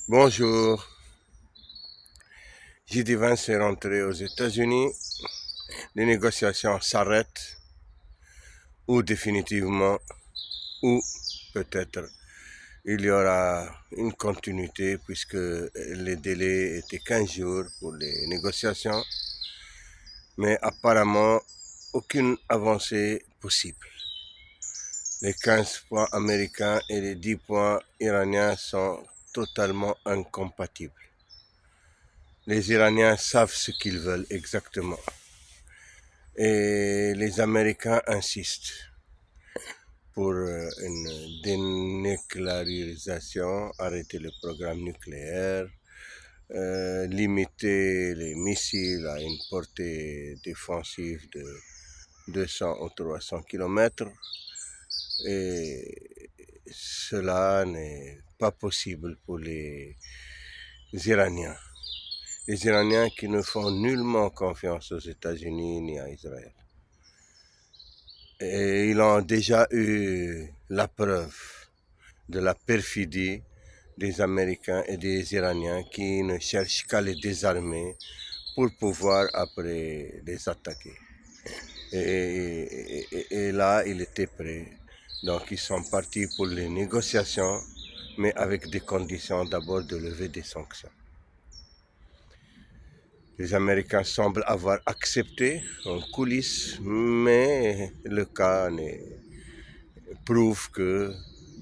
Bonjour, J.D. Vance est rentré aux États-Unis. Les négociations s'arrêtent ou définitivement ou peut-être il y aura une continuité puisque les délais étaient 15 jours pour les négociations, mais apparemment aucune avancée possible. Les 15 points américains et les 10 points iraniens sont totalement incompatibles. Les Iraniens savent ce qu'ils veulent exactement. Et les Américains insistent pour une dénucléarisation, arrêter le programme nucléaire, limiter les missiles à une portée défensive de 200 ou 300 km. Et cela n'est pas possible pour les Iraniens. Les Iraniens qui ne font nullement confiance aux États-Unis ni à Israël. Et ils ont déjà eu la preuve de la perfidie des Américains et des Iraniens qui ne cherchent qu'à les désarmer pour pouvoir après les attaquer. Et là, ils étaient prêts. Donc ils sont partis pour les négociations, mais avec des conditions d'abord de lever des sanctions. Les Américains semblent avoir accepté en coulisses, mais le cas prouve que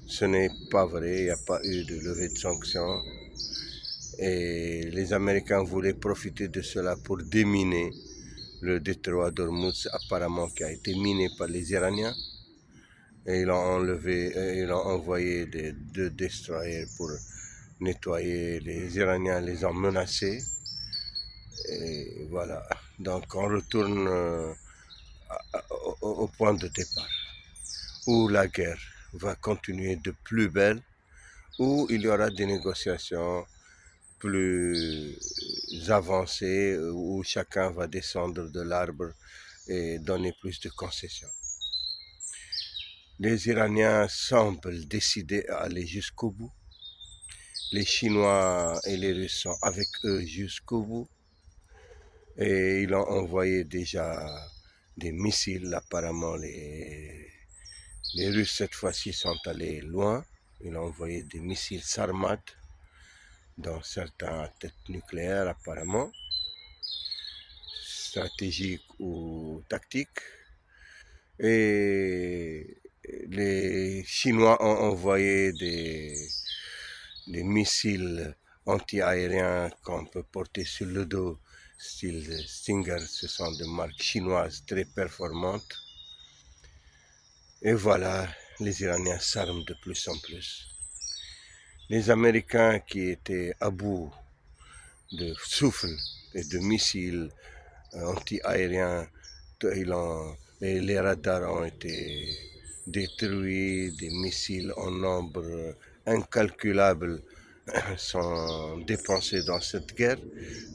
ce n'est pas vrai, il n'y a pas eu de levée de sanctions. Et les Américains voulaient profiter de cela pour déminer le détroit d'Ormuz, apparemment qui a été miné par les Iraniens. Et ils ont envoyé deux destroyers pour nettoyer. Les Iraniens les ont menacés. Et voilà, donc on retourne au point de départ, où la guerre va continuer de plus belle, où il y aura des négociations plus avancées, où chacun va descendre de l'arbre et donner plus de concessions. Les Iraniens semblent décidés à aller jusqu'au bout. Les Chinois et les Russes sont avec eux jusqu'au bout. Et ils ont envoyé déjà des missiles. Apparemment, les Russes, cette fois-ci, sont allés loin. Ils ont envoyé des missiles Sarmat dans certaines têtes nucléaires, apparemment, stratégiques ou tactiques. Et les Chinois ont envoyé des missiles anti-aériens qu'on peut porter sur le dos, style Stinger. Ce sont des marques chinoises très performantes. Et voilà, les Iraniens s'arment de plus en plus. Les Américains qui étaient à bout de souffle et de missiles anti-aériens, les radars ont été détruits, des missiles en nombre incalculable sont dépensés dans cette guerre,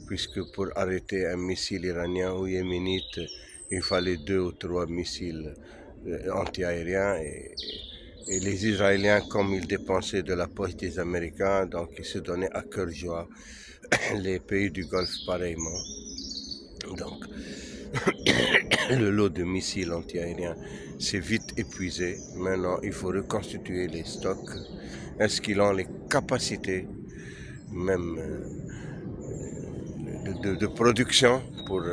puisque pour arrêter un missile iranien ou yéménite, il fallait 2 ou 3 missiles anti-aériens. Et les Israéliens, comme ils dépensaient de la poche des Américains, donc ils se donnaient à cœur joie. Les pays du Golfe pareillement. Donc, le lot de missiles anti-aériens s'est vite épuisé. Maintenant, il faut reconstituer les stocks. Est-ce qu'ils ont les capacités, même de production, pour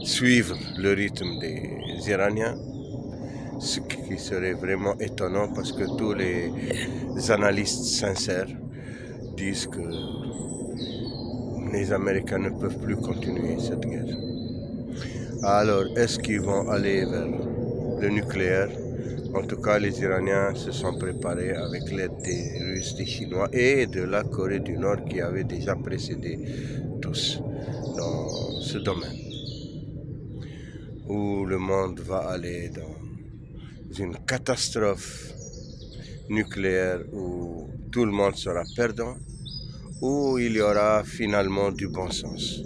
suivre le rythme des Iraniens? Ce qui serait vraiment étonnant parce que tous les analystes sincères disent que les Américains ne peuvent plus continuer cette guerre. Alors, est-ce qu'ils vont aller vers le nucléaire? En tout cas, les Iraniens se sont préparés avec l'aide des Russes, des Chinois et de la Corée du Nord qui avait déjà précédé tous dans ce domaine. Où le monde va aller dans une catastrophe nucléaire où tout le monde sera perdant, où il y aura finalement du bon sens.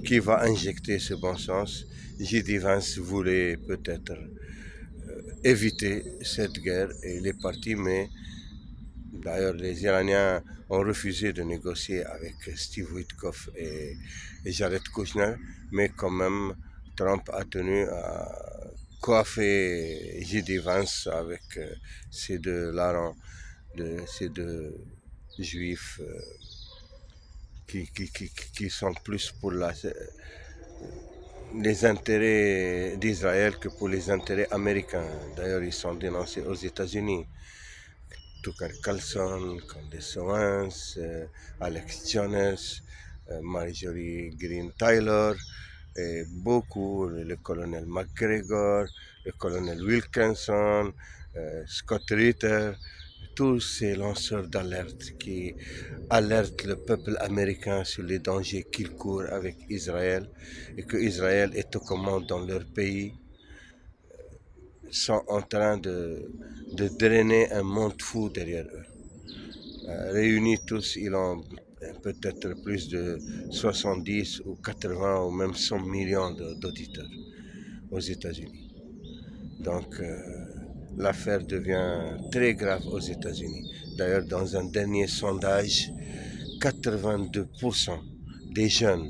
Qui va injecter ce bon sens? J.D. Vance voulait peut-être éviter cette guerre et il est parti, mais D'ailleurs, les Iraniens ont refusé de négocier avec Steve Witkoff et Jared Kushner, mais quand même, Trump a tenu à coiffer J.D. Vance avec ces deux larrons, ces deux juifs qui sont plus pour les intérêts d'Israël que pour les intérêts américains. D'ailleurs, ils sont dénoncés aux États-Unis. Tucker Carlson, Candace Owens, Alex Jones, Marjorie Green Taylor, et beaucoup, le colonel McGregor, le colonel Wilkinson, Scott Ritter, tous ces lanceurs d'alerte qui alertent le peuple américain sur les dangers qu'il court avec Israël et que Israël est aux commandes dans leur pays, sont en train de drainer un monde fou derrière eux. Réunis tous, ils ont peut-être plus de 70 ou 80 ou même 100 millions d'auditeurs aux États-Unis. Donc l'affaire devient très grave aux États-Unis. D'ailleurs, dans un dernier sondage, 82% des jeunes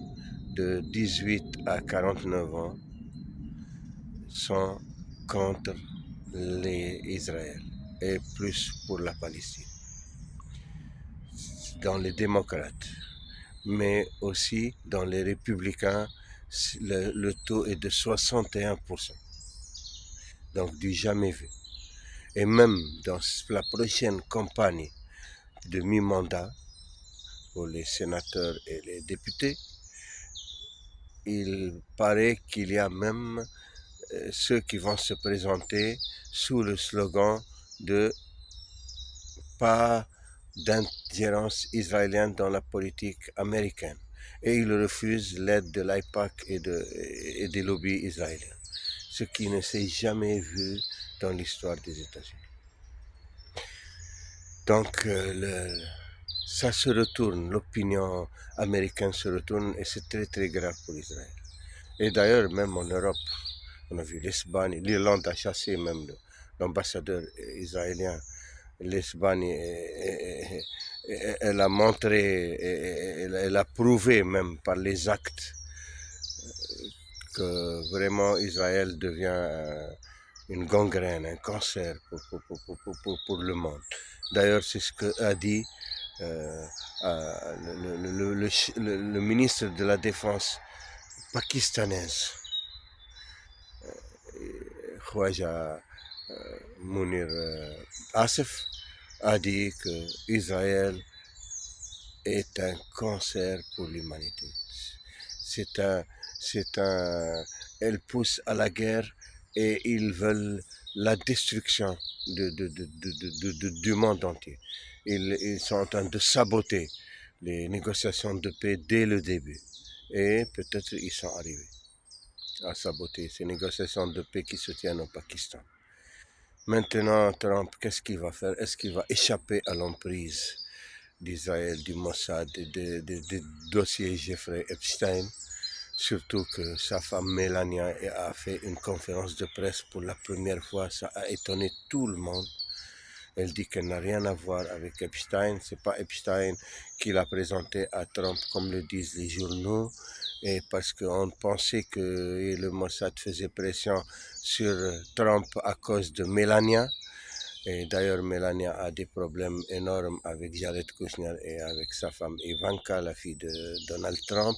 de 18 à 49 ans sont contre les Israël et plus pour la Palestine. Dans les démocrates, mais aussi dans les républicains, le taux est de 61%, donc du jamais vu. Et même dans la prochaine campagne de mi-mandat pour les sénateurs et les députés, il paraît qu'il y a même ceux qui vont se présenter sous le slogan de pas d'ingérence israélienne dans la politique américaine. Et ils refusent l'aide de l'AIPAC et des lobbies israéliens, ce qui ne s'est jamais vu dans l'histoire des États-Unis. Donc, ça se retourne, l'opinion américaine se retourne et c'est très très grave pour Israël. Et d'ailleurs, même en Europe, on a vu l'Espagne, l'Irlande a chassé même l'ambassadeur israélien. L'Espagne, elle a montré, elle a prouvé même par les actes que vraiment Israël devient une gangrène, un cancer pour le monde. D'ailleurs, c'est ce qu'a dit le ministre de la Défense pakistanaise, Khwaja Mounir Asif, a dit que Israël est un cancer pour l'humanité. Elle pousse à la guerre et ils veulent la destruction du monde entier. Ils sont en train de saboter les négociations de paix dès le début. Et peut-être ils sont arrivés à saboter ces négociations de paix qui se tiennent au Pakistan. Maintenant, Trump, qu'est-ce qu'il va faire? Est-ce qu'il va échapper à l'emprise d'Israël, du Mossad, des dossiers Jeffrey Epstein? Surtout que sa femme Melania a fait une conférence de presse pour la première fois. Ça a étonné tout le monde. Elle dit qu'elle n'a rien à voir avec Epstein. C'est pas Epstein qui l'a présenté à Trump comme le disent les journaux. Et parce qu'on pensait que le Mossad faisait pression sur Trump à cause de Melania. Et d'ailleurs, Melania a des problèmes énormes avec Jared Kushner et avec sa femme Ivanka, la fille de Donald Trump.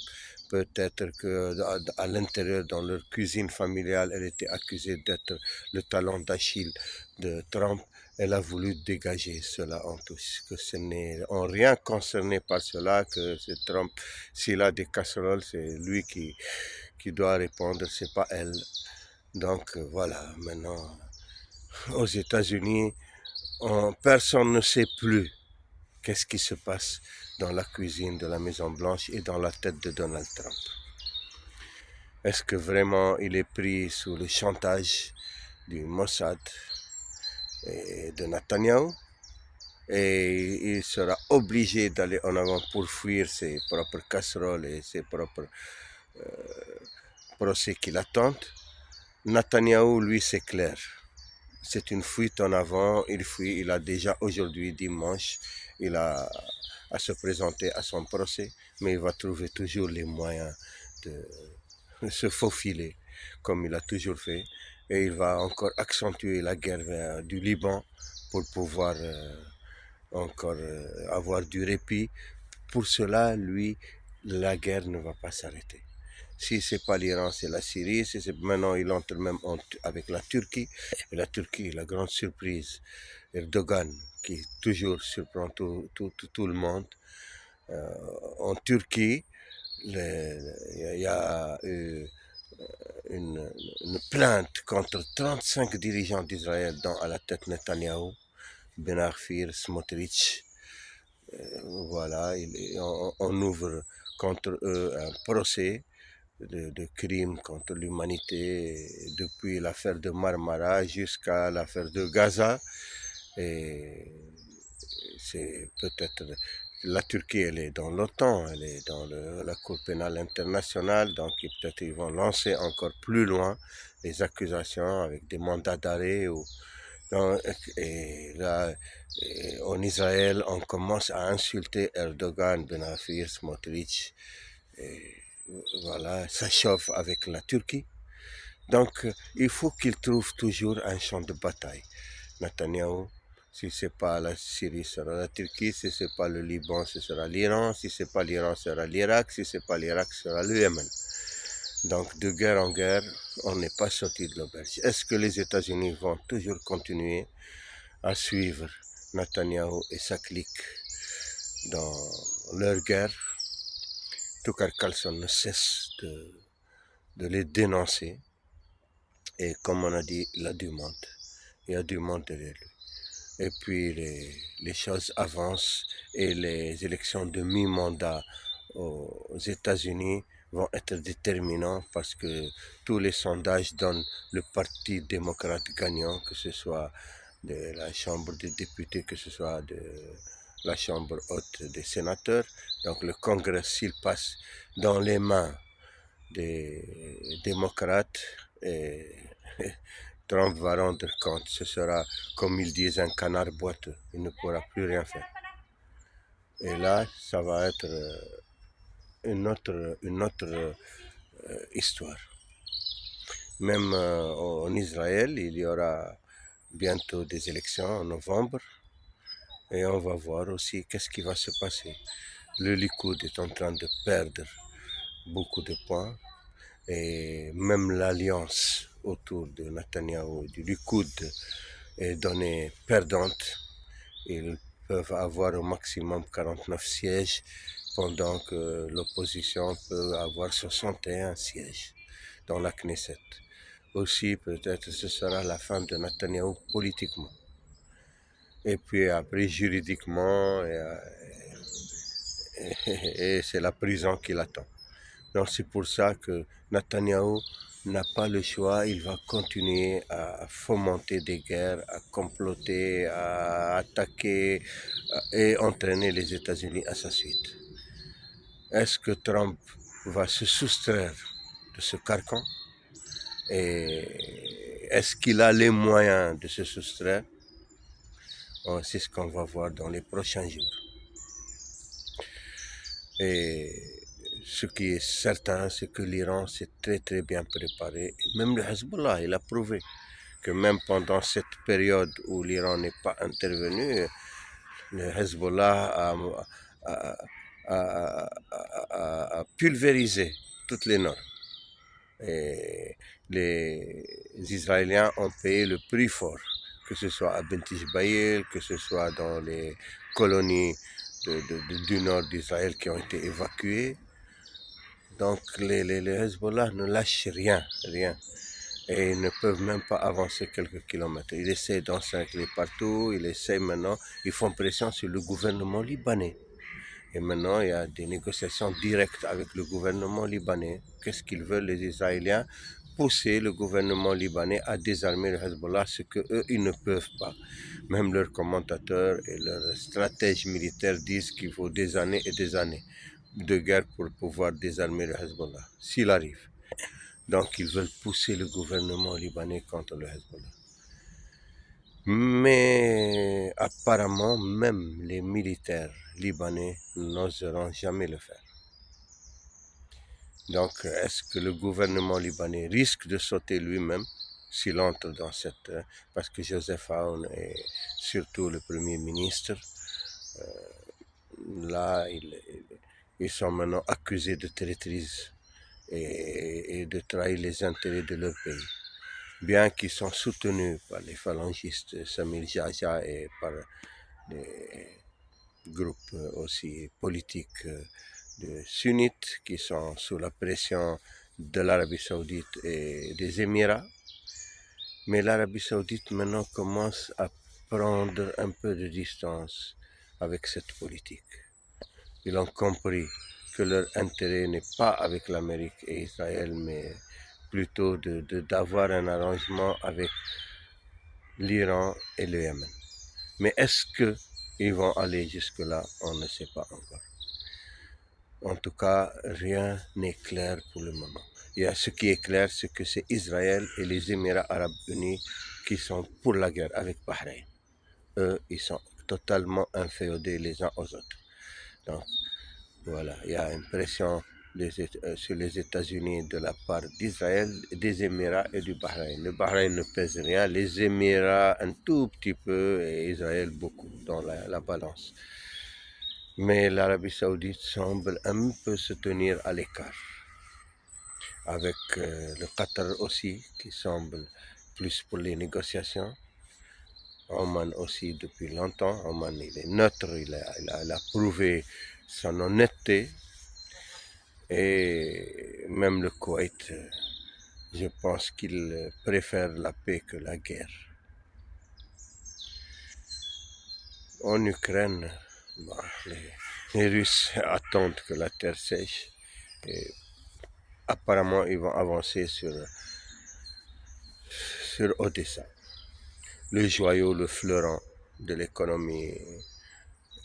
Peut-être qu'à l'intérieur, dans leur cuisine familiale, elle était accusée d'être le talon d'Achille de Trump. Elle a voulu dégager cela en tous, que ce n'est en rien concerné par cela, que c'est Trump. S'il a des casseroles, c'est lui qui doit répondre, c'est pas elle. Donc voilà, maintenant, aux États-Unis, personne ne sait plus qu'est-ce qui se passe dans la cuisine de la Maison-Blanche et dans la tête de Donald Trump. Est-ce que vraiment il est pris sous le chantage du Mossad et de Netanyahou et il sera obligé d'aller en avant pour fuir ses propres casseroles et ses propres procès qui l'attendent? Netanyahou, lui, c'est clair. c'est une fuite en avant, il fuit, il a déjà aujourd'hui, dimanche, il a à se présenter à son procès, mais il va trouver toujours les moyens de se faufiler, comme il a toujours fait, et il va encore accentuer la guerre du Liban pour pouvoir encore avoir du répit. Pour cela, lui, la guerre ne va pas s'arrêter. Si c'est pas l'Iran, c'est la Syrie. Si c'est maintenant, il entre même avec la Turquie. Et la Turquie, la grande surprise, Erdogan, qui toujours surprend tout le monde. En Turquie, il y a eu une plainte contre 35 dirigeants d'Israël, dont à la tête Netanyahou, Ben Arfir, Smotrich. Voilà, on ouvre contre eux un procès de crimes contre l'humanité, depuis l'affaire de Marmara jusqu'à l'affaire de Gaza. Et c'est peut-être la Turquie, elle est dans l'OTAN, elle est dans la Cour pénale internationale, donc peut-être ils vont lancer encore plus loin les accusations avec des mandats d'arrêt. Et là, en Israël, on commence à insulter Erdogan, Benafir, Smotrich. Et voilà, ça chauffe avec la Turquie. Donc, il faut qu'il trouve toujours un champ de bataille. Netanyahou, si c'est pas la Syrie, ce sera la Turquie. Si c'est pas le Liban, ce sera l'Iran. Si c'est pas l'Iran, ce sera l'Irak. Si c'est pas l'Irak, ce sera le Yémen. Donc, de guerre en guerre, on n'est pas sorti de l'auberge. Est-ce que les États-Unis vont toujours continuer à suivre Netanyahou et sa clique dans leur guerre? Tucker Carlson ne cesse de les dénoncer. Et comme on a dit, il a du monde. Il y a du monde derrière lui. Et puis les choses avancent et les élections de mi-mandat aux États-Unis vont être déterminants parce que tous les sondages donnent le Parti démocrate gagnant, que ce soit de la Chambre des députés, que ce soit de la Chambre haute des sénateurs. Donc le Congrès, s'il passe dans les mains des démocrates, et Trump va rendre compte. Ce sera, comme ils disent, un canard boiteux. Il ne pourra plus rien faire. Et là, ça va être une autre histoire. Même en Israël, il y aura bientôt des élections en novembre. Et on va voir aussi qu'est-ce qui va se passer. Le Likoud est en train de perdre beaucoup de points. Et même l'alliance autour de Netanyahou et du Likoud est donnée perdante. Ils peuvent avoir au maximum 49 sièges, pendant que l'opposition peut avoir 61 sièges dans la Knesset. Aussi, peut-être ce sera la fin de Netanyahou politiquement. Et puis après, juridiquement, et c'est la prison qui l'attend. Donc c'est pour ça que Netanyahou n'a pas le choix, il va continuer à fomenter des guerres, à comploter, à attaquer et entraîner les États-Unis à sa suite. Est-ce que Trump va se soustraire de ce carcan? Et est-ce qu'il a les moyens de se soustraire? C'est ce qu'on va voir dans les prochains jours. Et ce qui est certain, c'est que l'Iran s'est très très bien préparé. Même le Hezbollah, il a prouvé que même pendant cette période où l'Iran n'est pas intervenu, le Hezbollah a- a pulvérisé toutes les normes. Et les Israéliens ont payé le prix fort, que ce soit à Benti Jbaïl, que ce soit dans les colonies du nord d'Israël qui ont été évacuées. Donc les Hezbollah ne lâchent rien, rien. Et ils ne peuvent même pas avancer quelques kilomètres. Ils essaient d'encercler partout, ils essaient maintenant, ils font pression sur le gouvernement libanais. Et maintenant, il y a des négociations directes avec le gouvernement libanais. Qu'est-ce qu'ils veulent, les Israéliens? Pousser le gouvernement libanais à désarmer le Hezbollah, ce que eux ils ne peuvent pas. Même leurs commentateurs et leurs stratèges militaires disent qu'il faut des années et des années de guerre pour pouvoir désarmer le Hezbollah, s'il arrive. Donc ils veulent pousser le gouvernement libanais contre le Hezbollah. Mais apparemment, même les militaires libanais n'oseront jamais le faire. Donc, est-ce que le gouvernement libanais risque de sauter lui-même s'il entre dans cette... parce que Joseph Aoun et surtout le Premier ministre, là, ils sont maintenant accusés de traîtrise et de trahir les intérêts de leur pays. Bien qu'ils sont soutenus par les phalangistes Samir Jaja et par des groupes aussi politiques de sunnites qui sont sous la pression de l'Arabie Saoudite et des Émirats. Mais l'Arabie Saoudite maintenant commence à prendre un peu de distance avec cette politique. Ils ont compris que leur intérêt n'est pas avec l'Amérique et Israël, mais plutôt d'avoir un arrangement avec l'Iran et le Yémen. Mais est-ce qu'ils vont aller jusque-là? On ne sait pas encore. En tout cas, rien n'est clair pour le moment. Ce qui est clair, c'est que c'est Israël et les Émirats arabes unis qui sont pour la guerre avec Bahreïn. Eux, ils sont totalement inféodés les uns aux autres. Donc, voilà, il y a une pression sur les États-Unis de la part d'Israël, des Émirats et du Bahreïn. Le Bahreïn ne pèse rien, les Émirats un tout petit peu et Israël beaucoup dans la balance. Mais l'Arabie Saoudite semble un peu se tenir à l'écart, avec le Qatar aussi qui semble plus pour les négociations. Oman aussi depuis longtemps. Oman il est neutre, il a prouvé son honnêteté. Et même le Koweït, je pense qu'il préfère la paix que la guerre. En Ukraine, bah, les Russes attendent que la terre sèche. Et apparemment, ils vont avancer sur Odessa, le joyau, le fleuron de l'économie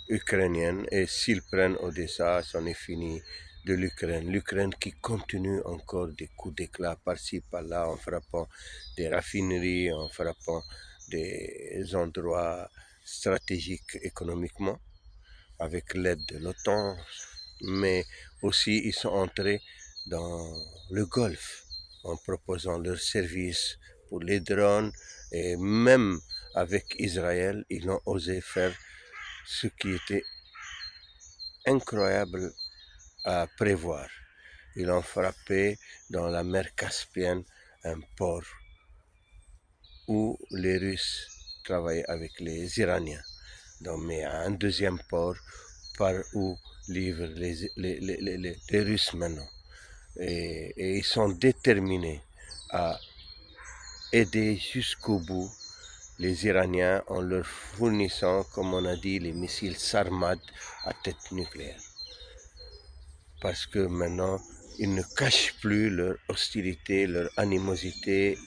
ukrainienne. Et s'ils prennent Odessa, c'en est fini de l'Ukraine. L'Ukraine qui continue encore des coups d'éclat par-ci, par-là, en frappant des raffineries, en frappant des endroits stratégiques économiquement, avec l'aide de l'OTAN. Mais aussi, ils sont entrés dans le Golfe en proposant leurs services pour les drones. Et même avec Israël, ils ont osé faire ce qui était incroyable à prévoir. Ils ont frappé dans la mer Caspienne un port où les Russes travaillaient avec les Iraniens. Donc, mais un deuxième port par où livrent les Russes maintenant. Et ils sont déterminés à aider jusqu'au bout les Iraniens en leur fournissant, comme on a dit, les missiles Sarmad à tête nucléaire. Parce que maintenant, ils ne cachent plus leur hostilité, leur animosité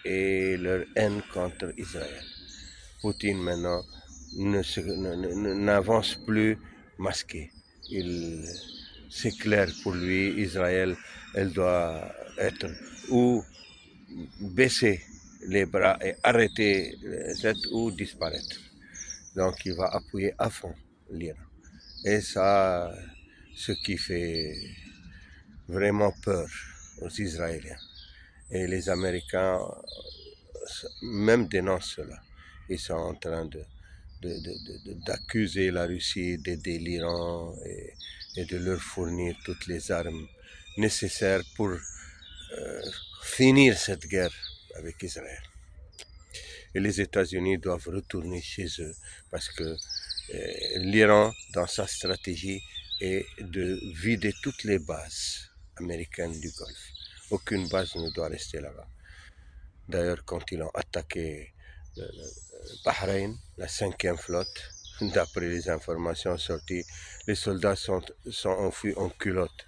et leur haine contre Israël. Poutine maintenant n'avance plus masqué. C'est clair pour lui, Israël, elle doit être ou baisser les bras et arrêter ou disparaître. Donc il va appuyer à fond l'Iran. Et ça, ce qui fait vraiment peur aux Israéliens. Et les Américains même dénoncent cela. Ils sont en train d'accuser la Russie d'aider l'Iran et de leur fournir toutes les armes nécessaires pour finir cette guerre avec Israël. Et les États-Unis doivent retourner chez eux parce que l'Iran, dans sa stratégie, est de vider toutes les bases américaines du Golfe. Aucune base ne doit rester là-bas. D'ailleurs, quand ils ont attaqué le Bahreïn, la 5e flotte, d'après les informations sorties, les soldats sont enfuis en culottes,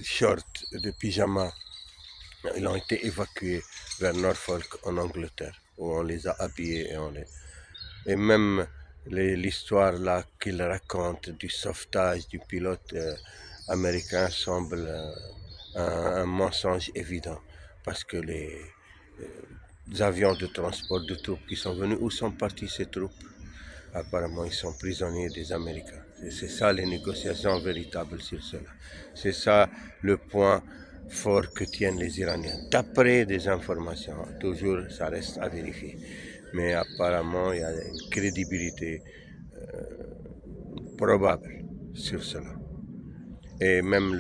shorts, de pyjama. Ils ont été évacués vers Norfolk en Angleterre, où on les a habillés et même l'histoire là qu'ils racontent du sauvetage du pilote américain semble un mensonge évident parce que avions de transport de troupes qui sont venus. Où sont partis ces troupes? Apparemment, ils sont prisonniers des Américains. C'est ça les négociations véritables sur cela. C'est ça le point fort que tiennent les Iraniens. D'après des informations, toujours ça reste à vérifier. Mais apparemment, il y a une crédibilité probable sur cela. Et même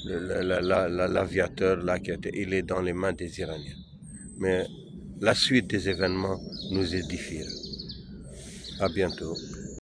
l'aviateur là il est dans les mains des Iraniens. Mais la suite des événements nous édifiera. À bientôt.